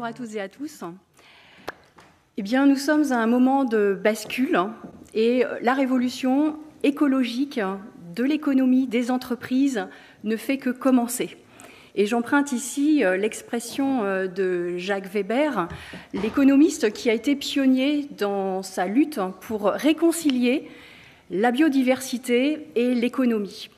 bonjour à toutes et à tous. Eh bien, nous sommes à un moment de bascule et la révolution écologique de l'économie, des entreprises ne fait que commencer. Et j'emprunte ici l'expression de Jacques Weber, l'économiste qui a été pionnier dans sa lutte pour réconcilier la biodiversité et l'économie.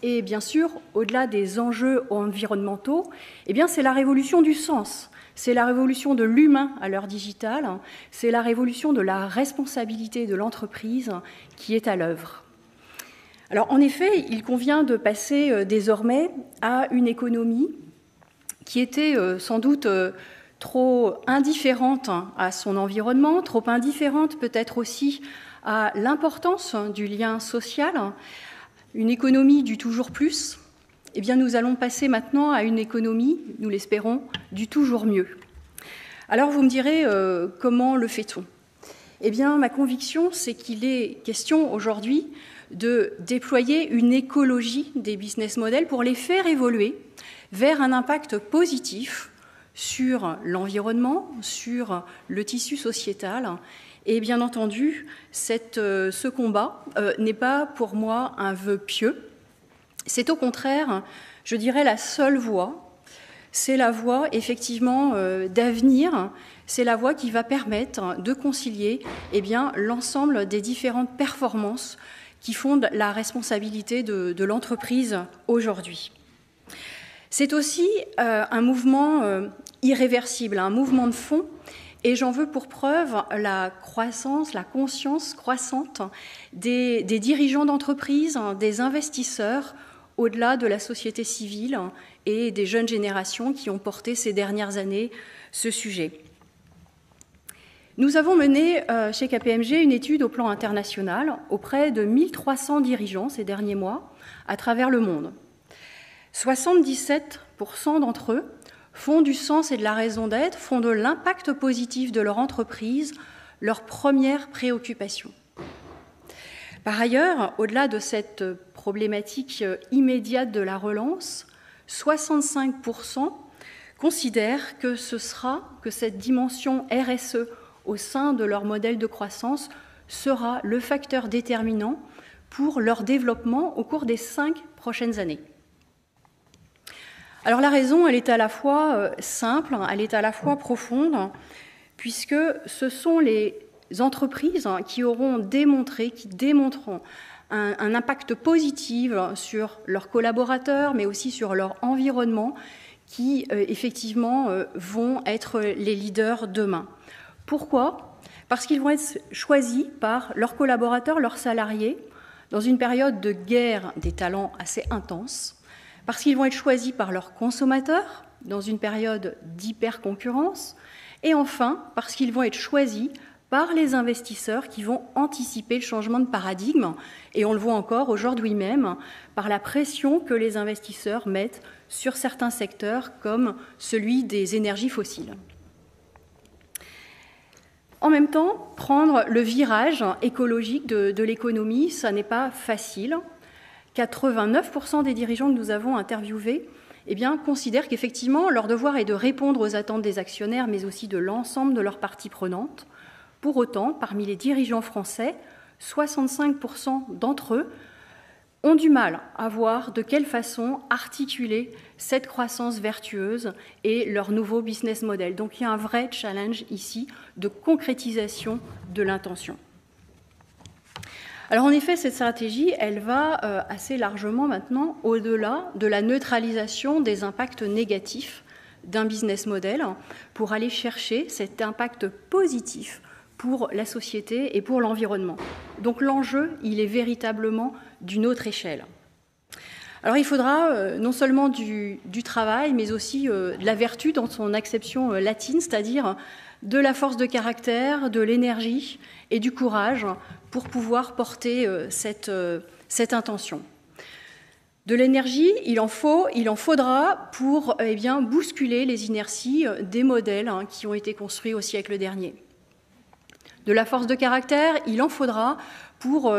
Et bien sûr, au-delà des enjeux environnementaux, eh bien, c'est la révolution du sens, c'est la révolution de l'humain à l'heure digitale, c'est la révolution de la responsabilité de l'entreprise qui est à l'œuvre. Alors, en effet, il convient de passer désormais à une économie qui était sans doute trop indifférente à son environnement, trop indifférente peut-être aussi à l'importance du lien social, une économie du toujours plus. Eh bien, nous allons passer maintenant à une économie, nous l'espérons, du toujours mieux. Alors, vous me direz, comment le fait-on ? Eh bien, ma conviction, c'est qu'il est question aujourd'hui de déployer une écologie des business models pour les faire évoluer vers un impact positif sur l'environnement, sur le tissu sociétal. Et bien entendu, ce combat n'est pas pour moi un vœu pieux. C'est au contraire, je dirais, la seule voie. C'est la voie, effectivement, d'avenir. C'est la voie qui va permettre de concilier l'ensemble des différentes performances qui fondent la responsabilité de l'entreprise aujourd'hui. C'est aussi un mouvement irréversible, un mouvement de fond. Et j'en veux pour preuve la croissance, la conscience croissante des dirigeants d'entreprise, des investisseurs, au-delà de la société civile et des jeunes générations qui ont porté ces dernières années ce sujet. Nous avons mené chez KPMG une étude au plan international auprès de 1300 dirigeants ces derniers mois à travers le monde. 77% d'entre eux font du sens et de la raison d'être, font de l'impact positif de leur entreprise leur première préoccupation. Par ailleurs, au-delà de cette problématique immédiate de la relance, 65% considèrent que cette dimension RSE au sein de leur modèle de croissance sera le facteur déterminant pour leur développement au cours des 5 prochaines années. Alors la raison, elle est à la fois simple, elle est à la fois profonde, puisque ce sont les entreprises qui démontreront un impact positif sur leurs collaborateurs, mais aussi sur leur environnement, qui effectivement vont être les leaders demain. Pourquoi ? Parce qu'ils vont être choisis par leurs collaborateurs, leurs salariés, dans une période de guerre des talents assez intense, parce qu'ils vont être choisis par leurs consommateurs dans une période d'hyper-concurrence, et enfin parce qu'ils vont être choisis par les investisseurs qui vont anticiper le changement de paradigme, et on le voit encore aujourd'hui même par la pression que les investisseurs mettent sur certains secteurs comme celui des énergies fossiles. En même temps, prendre le virage écologique de l'économie, ça n'est pas facile. 89% des dirigeants que nous avons interviewés considèrent qu'effectivement, leur devoir est de répondre aux attentes des actionnaires, mais aussi de l'ensemble de leurs parties prenantes. Pour autant, parmi les dirigeants français, 65% d'entre eux ont du mal à voir de quelle façon articuler cette croissance vertueuse et leur nouveau business model. Donc il y a un vrai challenge ici de concrétisation de l'intention. Alors en effet, cette stratégie, elle va assez largement maintenant au-delà de la neutralisation des impacts négatifs d'un business model pour aller chercher cet impact positif pour la société et pour l'environnement. Donc l'enjeu, il est véritablement d'une autre échelle. Alors il faudra non seulement du travail, mais aussi de la vertu dans son acception latine, c'est-à-dire de la force de caractère, de l'énergie et du courage pour pouvoir porter cette intention. De l'énergie, il en faudra pour bousculer les inerties des modèles qui ont été construits au siècle dernier. De la force de caractère, il en faudra pour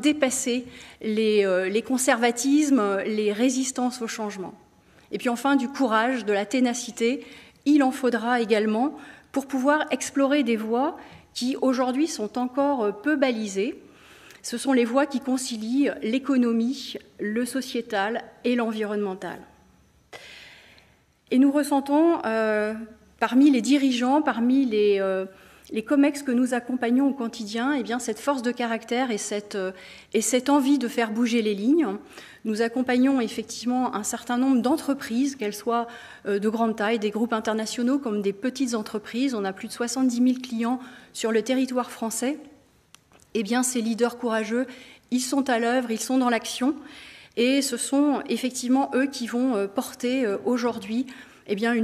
dépasser les conservatismes, les résistances au changement. Et puis enfin, du courage, de la ténacité il en faudra également pour pouvoir explorer des voies qui aujourd'hui sont encore peu balisées. Ce sont les voies qui concilient l'économie, le sociétal et l'environnemental. Et nous ressentons parmi les dirigeants, parmi les COMEX que nous accompagnons au quotidien, eh bien, cette force de caractère et cette envie de faire bouger les lignes. Nous accompagnons effectivement un certain nombre d'entreprises, qu'elles soient de grande taille, des groupes internationaux comme des petites entreprises. On a plus de 70 000 clients sur le territoire français. Eh bien, ces leaders courageux, ils sont à l'œuvre, ils sont dans l'action. Et ce sont effectivement eux qui vont porter aujourd'hui eh bien,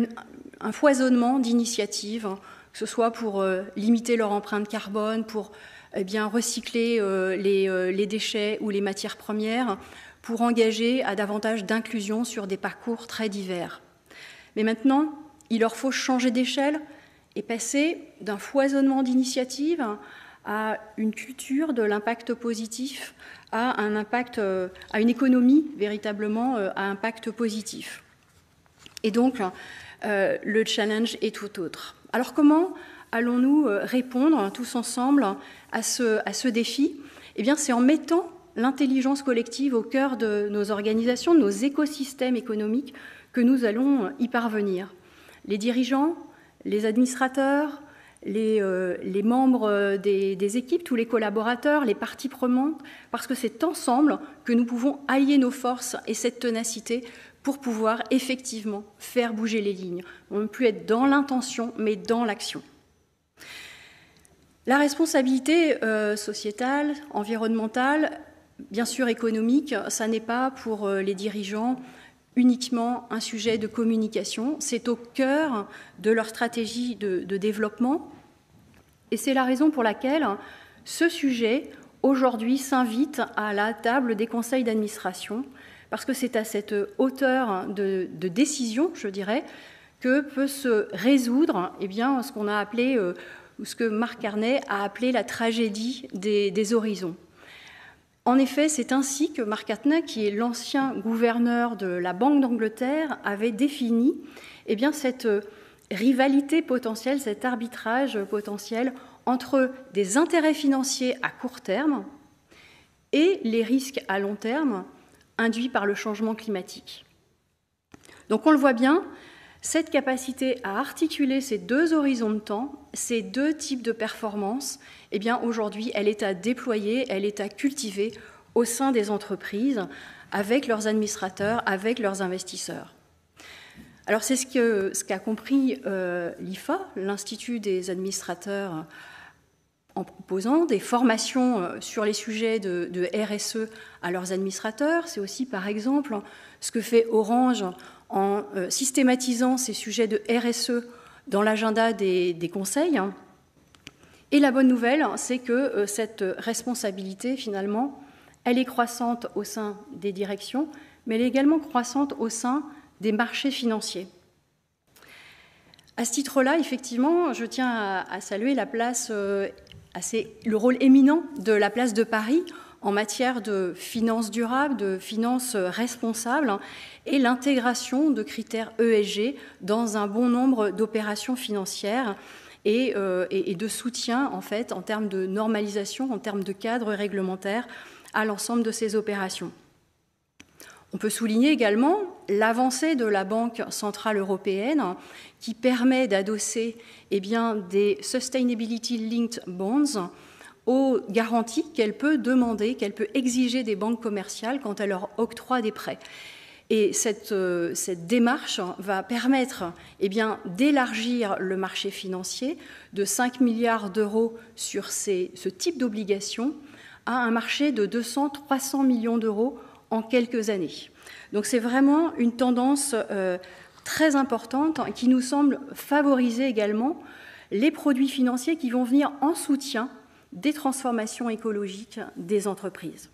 un foisonnement d'initiatives, que ce soit pour limiter leur empreinte carbone, pour eh bien, recycler les déchets ou les matières premières, pour engager à davantage d'inclusion sur des parcours très divers. Mais maintenant, il leur faut changer d'échelle et passer d'un foisonnement d'initiatives à une culture de l'impact positif, à une économie véritablement à impact positif. Et donc, le challenge est tout autre. Alors comment allons-nous répondre tous ensemble à ce défi? Eh bien, c'est en mettant l'intelligence collective au cœur de nos organisations, de nos écosystèmes économiques, que nous allons y parvenir. Les dirigeants, les administrateurs, les membres des équipes, tous les collaborateurs, les parties prenantes, parce que c'est ensemble que nous pouvons allier nos forces et cette ténacité pour pouvoir effectivement faire bouger les lignes. On ne peut plus être dans l'intention, mais dans l'action. La responsabilité sociétale, environnementale, bien sûr économique, ça n'est pas pour les dirigeants uniquement un sujet de communication, c'est au cœur de leur stratégie de développement. Et c'est la raison pour laquelle ce sujet, aujourd'hui, s'invite à la table des conseils d'administration, parce que c'est à cette hauteur de décision, je dirais, que peut se résoudre eh bien, ce qu'on a appelé, ou ce que Marc Carnet a appelé la tragédie des horizons. En effet, c'est ainsi que Mark Carney, qui est l'ancien gouverneur de la Banque d'Angleterre, avait défini eh bien, cette rivalité potentielle, cet arbitrage potentiel entre des intérêts financiers à court terme et les risques à long terme induits par le changement climatique. Donc on le voit bien, cette capacité à articuler ces deux horizons de temps, ces deux types de performances, eh bien aujourd'hui, elle est à déployer, elle est à cultiver au sein des entreprises, avec leurs administrateurs, avec leurs investisseurs. Alors c'est ce qu'a compris l'IFA, l'Institut des administrateurs, en proposant des formations sur les sujets de RSE à leurs administrateurs. C'est aussi, par exemple, ce que fait Orange en systématisant ces sujets de RSE dans l'agenda des conseils. Et la bonne nouvelle, c'est que cette responsabilité, finalement, elle est croissante au sein des directions, mais elle est également croissante au sein des marchés financiers. À ce titre-là, effectivement, je tiens à saluer la place, le rôle éminent de la place de Paris en matière de finances durables, de finances responsables et l'intégration de critères ESG dans un bon nombre d'opérations financières et de soutien en fait en termes de normalisation, en termes de cadre réglementaire à l'ensemble de ces opérations. On peut souligner également l'avancée de la Banque centrale européenne qui permet d'adosser des Sustainability Linked Bonds aux garanties qu'elle peut demander, qu'elle peut exiger des banques commerciales quand elle leur octroie des prêts. Et cette démarche va permettre d'élargir le marché financier de 5 milliards d'euros sur ce type d'obligations à un marché de 200-300 millions d'euros en quelques années. Donc c'est vraiment une tendance très importante qui nous semble favoriser également les produits financiers qui vont venir en soutien des transformations écologiques des entreprises.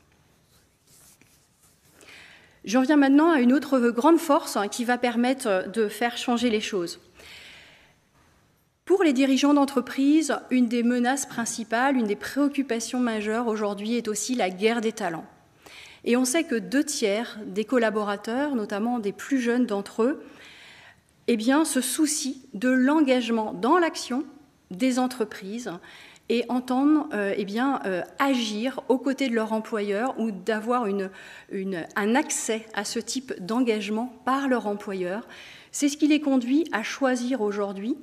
J'en viens maintenant à une autre grande force qui va permettre de faire changer les choses. Pour les dirigeants d'entreprise, une des menaces principales, une des préoccupations majeures aujourd'hui est aussi la guerre des talents. Et on sait que 2/3 des collaborateurs, notamment des plus jeunes d'entre eux, eh bien, se soucient de l'engagement dans l'action des entreprises et entendent agir aux côtés de leur employeur ou d'avoir un accès à ce type d'engagement par leur employeur. C'est ce qui les conduit à choisir aujourd'hui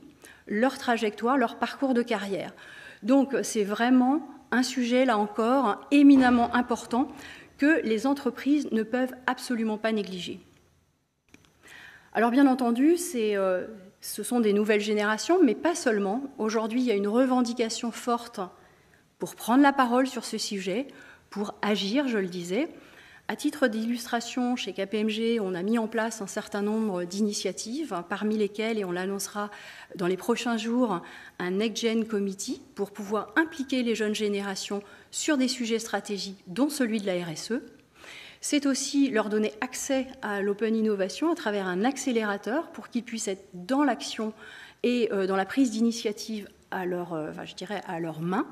leur trajectoire, leur parcours de carrière. Donc c'est vraiment un sujet, là encore, éminemment important que les entreprises ne peuvent absolument pas négliger. Alors bien entendu, ce sont des nouvelles générations, mais pas seulement. Aujourd'hui, il y a une revendication forte pour prendre la parole sur ce sujet, pour agir, je le disais. À titre d'illustration, chez KPMG, on a mis en place un certain nombre d'initiatives, parmi lesquelles, et on l'annoncera dans les prochains jours, un Next Gen Committee pour pouvoir impliquer les jeunes générations sur des sujets stratégiques, dont celui de la RSE. C'est aussi leur donner accès à l'open innovation à travers un accélérateur pour qu'ils puissent être dans l'action et dans la prise d'initiative à leur main.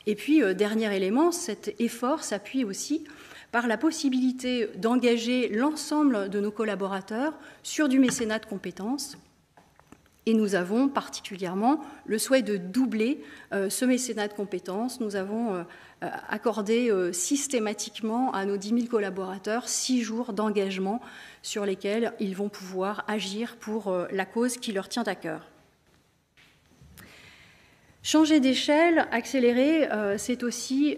Et puis, dernier élément, cet effort s'appuie aussi par la possibilité d'engager l'ensemble de nos collaborateurs sur du mécénat de compétences. Et nous avons particulièrement le souhait de doubler ce mécénat de compétences. Nous avons accordé systématiquement à nos 10 000 collaborateurs 6 jours d'engagement sur lesquels ils vont pouvoir agir pour la cause qui leur tient à cœur. Changer d'échelle, accélérer, c'est aussi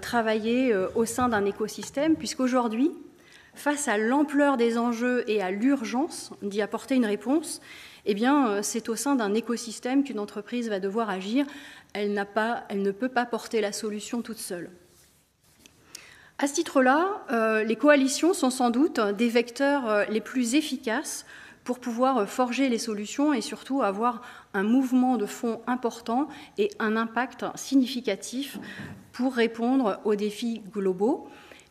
travailler au sein d'un écosystème, puisqu'aujourd'hui, face à l'ampleur des enjeux et à l'urgence d'y apporter une réponse, c'est au sein d'un écosystème qu'une entreprise va devoir agir. Elle ne peut pas porter la solution toute seule. À ce titre-là, les coalitions sont sans doute des vecteurs les plus efficaces pour pouvoir forger les solutions et surtout avoir un mouvement de fond important et un impact significatif pour répondre aux défis globaux.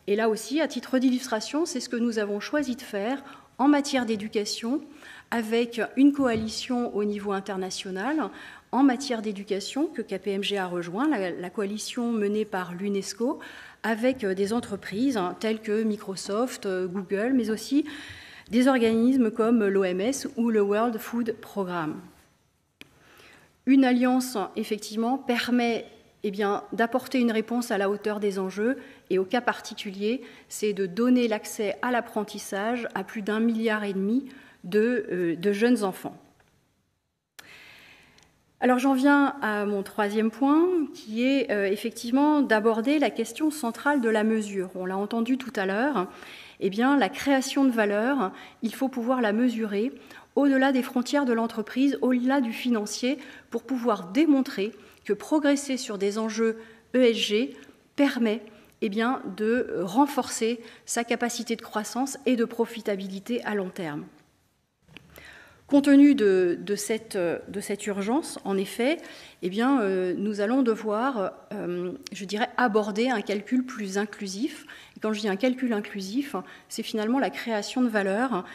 Et là aussi, à titre d'illustration, c'est ce que nous avons choisi de faire en matière d'éducation, avec une coalition au niveau international en matière d'éducation que KPMG a rejoint, la coalition menée par l'UNESCO, avec des entreprises telles que Microsoft, Google, mais aussi des organismes comme l'OMS ou le World Food Programme. Une alliance, effectivement, permet d'apporter une réponse à la hauteur des enjeux et au cas particulier, c'est de donner l'accès à l'apprentissage à plus d'1,5 milliard de jeunes enfants. Alors j'en viens à mon troisième point, qui est effectivement d'aborder la question centrale de la mesure. On l'a entendu tout à l'heure, la création de valeur, il faut pouvoir la mesurer au-delà des frontières de l'entreprise, au-delà du financier, pour pouvoir démontrer que progresser sur des enjeux ESG permet de renforcer sa capacité de croissance et de profitabilité à long terme. Compte tenu de cette urgence, en effet, nous allons devoir, aborder un calcul plus inclusif. Et quand je dis un calcul inclusif, c'est finalement la création de valeur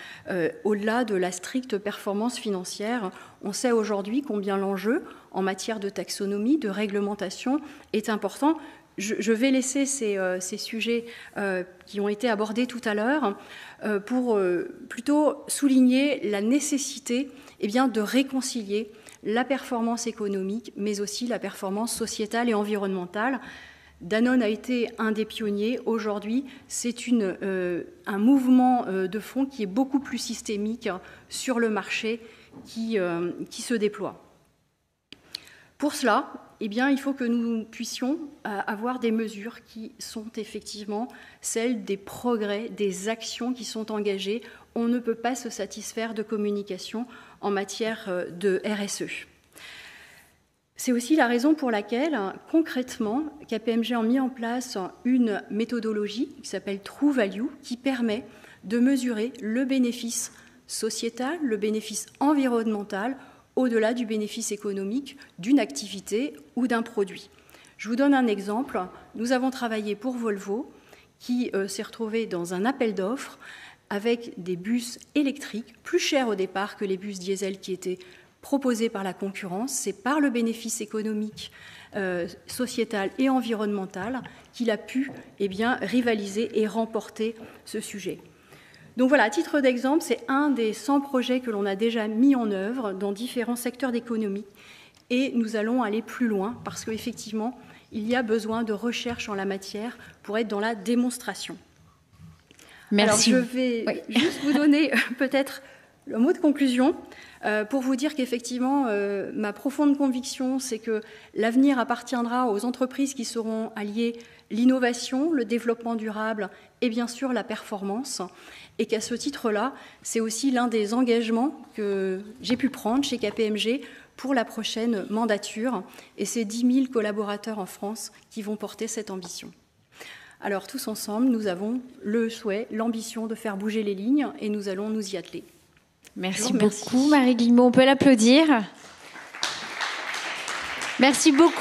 au-delà de la stricte performance financière. On sait aujourd'hui combien l'enjeu en matière de taxonomie, de réglementation est important. Je vais laisser ces sujets qui ont été abordés tout à l'heure pour plutôt souligner la nécessité de réconcilier la performance économique, mais aussi la performance sociétale et environnementale. Danone a été un des pionniers. Aujourd'hui, c'est un mouvement de fond qui est beaucoup plus systémique sur le marché qui se déploie. Pour cela, il faut que nous puissions avoir des mesures qui sont effectivement celles des progrès, des actions qui sont engagées. On ne peut pas se satisfaire de communication en matière de RSE. C'est aussi la raison pour laquelle, concrètement, KPMG a mis en place une méthodologie qui s'appelle True Value, qui permet de mesurer le bénéfice sociétal, le bénéfice environnemental, au-delà du bénéfice économique d'une activité ou d'un produit. Je vous donne un exemple. Nous avons travaillé pour Volvo, qui s'est retrouvé dans un appel d'offres avec des bus électriques, plus chers au départ que les bus diesel qui étaient proposés par la concurrence. C'est par le bénéfice économique, sociétal et environnemental qu'il a pu rivaliser et remporter ce sujet. Donc voilà, à titre d'exemple, c'est un des 100 projets que l'on a déjà mis en œuvre dans différents secteurs d'économie. Et nous allons aller plus loin parce qu'effectivement, il y a besoin de recherche en la matière pour être dans la démonstration. Merci. Alors je vais juste vous donner peut-être le mot de conclusion pour vous dire qu'effectivement, ma profonde conviction, c'est que l'avenir appartiendra aux entreprises qui sauront allier l'innovation, le développement durable et bien sûr la performance. Et qu'à ce titre-là, c'est aussi l'un des engagements que j'ai pu prendre chez KPMG pour la prochaine mandature. Et c'est 10 000 collaborateurs en France qui vont porter cette ambition. Alors tous ensemble, nous avons le souhait, l'ambition de faire bouger les lignes et nous allons nous y atteler. Merci beaucoup Marie Guillemot, on peut l'applaudir. Merci beaucoup.